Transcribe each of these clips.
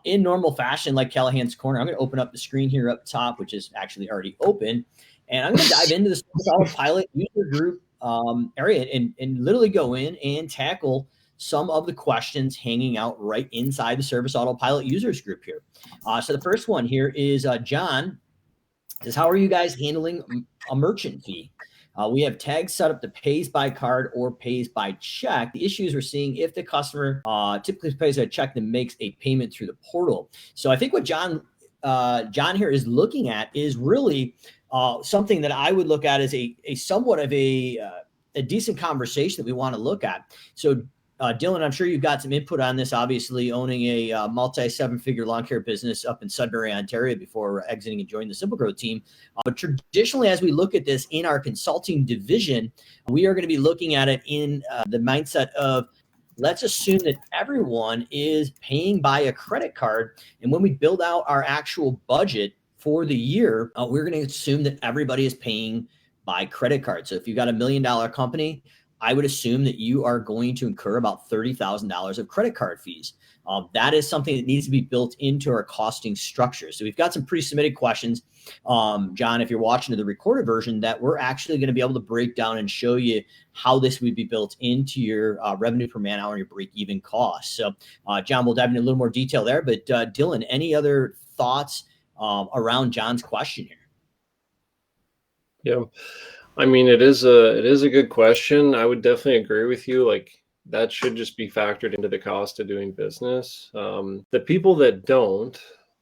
In normal fashion, like Callahan's Corner, I'm going to open up the screen here up top, which is actually already open. And I'm going to dive into the Service Autopilot user group area and literally go in and tackle some of the questions hanging out right inside the Service Autopilot users group here. So the first one here is John says, how are you guys handling a merchant fee? We have tags set up to pays by card or pays by check. The issues we're seeing if the customer typically pays a check then makes a payment through the portal. So I think what John here is looking at is really something that I would look at as a somewhat of a decent conversation that we want to look at. So Dylan, I'm sure you've got some input on this, obviously owning a multi-seven-figure lawn care business up in Sudbury, Ontario before exiting and joining the SimpleGrowth team. But traditionally, as we look at this in our consulting division, we are going to be looking at it in the mindset of, let's assume that everyone is paying by a credit card. And when we build out our actual budget for the year, we're going to assume that everybody is paying by credit card. So if you've got $1 million company, I would assume that you are going to incur about $30,000 of credit card fees. That is something that needs to be built into our costing structure. So we've got some pre-submitted questions, John, if you're watching the recorded version, that we're actually going to be able to break down and show you how this would be built into your revenue per man hour and your break-even cost. So, John, we'll dive into a little more detail there. But Dylan, any other thoughts around John's question here? Yeah. I mean, it is a good question. I would definitely agree with you. Like, that should just be factored into the cost of doing business. The people that don't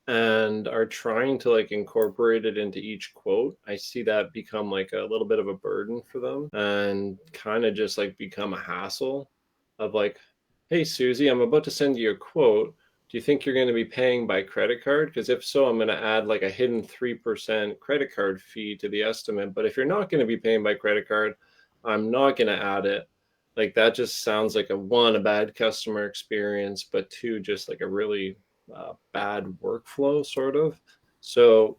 and are trying to like incorporate it into each quote, I see that become like a little bit of a burden for them and kind of just like become a hassle of like, hey, Susie, I'm about to send you a quote. Do you think you're going to be paying by credit card? Because if so, I'm going to add like a hidden 3% credit card fee to the estimate. But if you're not going to be paying by credit card, I'm not going to add it. Like, that just sounds like a bad customer experience, but two, just like a really bad workflow sort of. So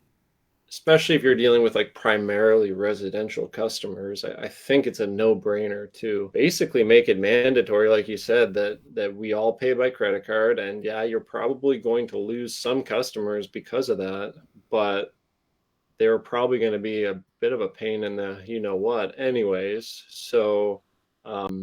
especially if you're dealing with like primarily residential customers, I think it's a no-brainer to basically make it mandatory, like you said, that we all pay by credit card. And yeah, you're probably going to lose some customers because of that, but they're probably going to be a bit of a pain in the you know what anyways. So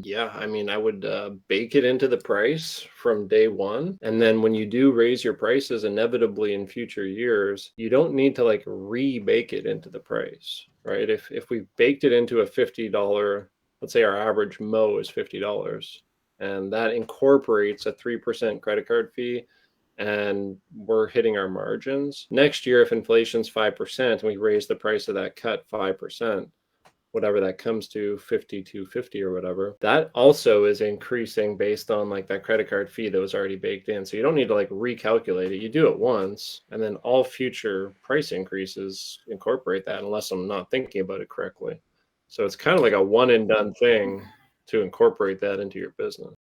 yeah, I mean, I would bake it into the price from day one. And then when you do raise your prices inevitably in future years, you don't need to like rebake it into the price, right? If we baked it into a $50, let's say our average mow is $50, and that incorporates a 3% credit card fee, and we're hitting our margins. Next year, if inflation's 5% and we raise the price of that cut 5%, whatever that comes to, 52.50 or whatever, that also is increasing based on like that credit card fee that was already baked in. So you don't need to like recalculate it. You do it once, and then all future price increases incorporate that, unless I'm not thinking about it correctly. So it's kind of like a one and done thing to incorporate that into your business.